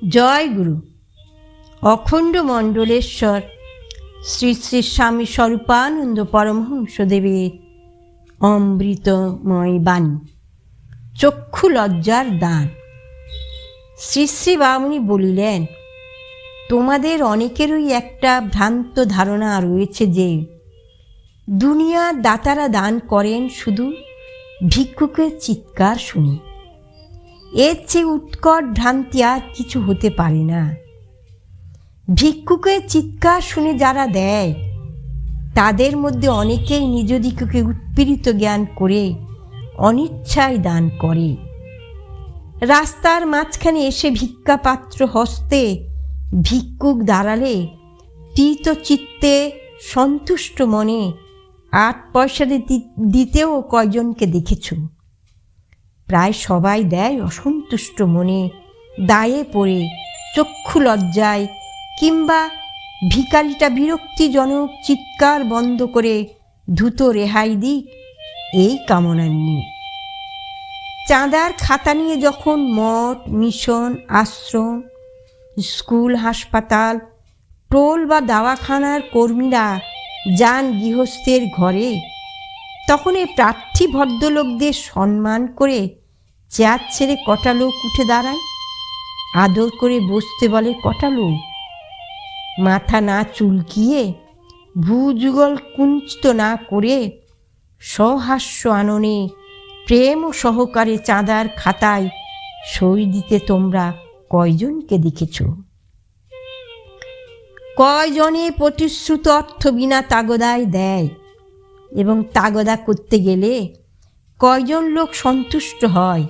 জয় গুরু। অখণ্ড মণ্ডলেশ্বর শ্রী শ্রী স্বামী স্বরূপানন্দ পরমহংসদেবের অমৃতময় বাণী। চক্ষু লজ্জার দান। শ্রী শ্রী বামুনি বলিলেন, তোমাদের অনেকেরই একটা ভ্রান্ত ধারণা রয়েছে যে দুনিয়ার দাতারা দান করেন শুধু ভিক্ষুকের চিৎকার শুনে। এর চেয়ে উৎকট ভ্রান্তি আর কিছু হতে পারে না। ভিক্ষুকের চিৎকার শুনে যারা দেয় তাদের মধ্যে অনেকেই নিজ দিককে উৎপীড়িত জ্ঞান করে অনিচ্ছায় দান করে। রাস্তার মাঝখানে এসে ভিক্ষাপাত্র হস্তে ভিক্ষুক দাঁড়ালে প্রীত চিত্তে সন্তুষ্ট মনে 8 পয়সা দিতেও কয়জনকে দেখেছ। প্রায় সবাই দেয় অসন্তুষ্ট মনে, দায়ে পড়ে, চক্ষু লজ্জায়, কিংবা ভিখারিটা বিরক্তিজনক চিৎকার বন্ধ করে দ্রুত রেহাই দিক এই কামনা নিয়ে। চাঁদার খাতা নিয়ে যখন মঠ, মিশন, আশ্রম, স্কুল, হাসপাতাল, টোল বা দাওয়াখানার কর্মীরা যান গৃহস্থের ঘরে, তখন এই প্রার্থী ভদ্রলোকদের সম্মান করে চেয়ার ছেড়ে কটা লোক উঠে দাঁড়ায়, আদর করে বসতে বলে কটা লোক। মাথা না চুলকিয়ে, ভুযুগল কুঞ্চিত না করে, সহাস্য আননে প্রেম ও সহকারে চাঁদার খাতায় সই দিতে তোমরা কয়জনকে দেখেছ? কয়জনে প্রতিশ্রুত অর্থ বিনা তাগদায় দেয় এবং তাগদা করতে গেলে কয়জন লোক সন্তুষ্ট হয়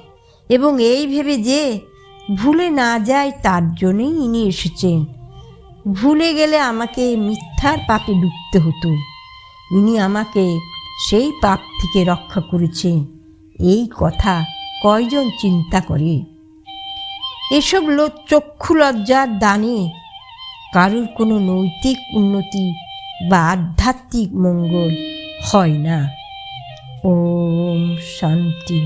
এবং এই ভেবে যে ভুলে না যায় তার জন্যই ইনি এসেছেন, ভুলে গেলে আমাকে মিথ্যার পাপে ডুবতে হতো, ইনি আমাকে সেই পাপ থেকে রক্ষা করেছেন, এই কথা কয়জন চিন্তা করে? এসব চক্ষু লজ্জার দানে কারুর কোনো নৈতিক উন্নতি বা আধ্যাত্মিক মঙ্গল হয় না। ওম শান্তি।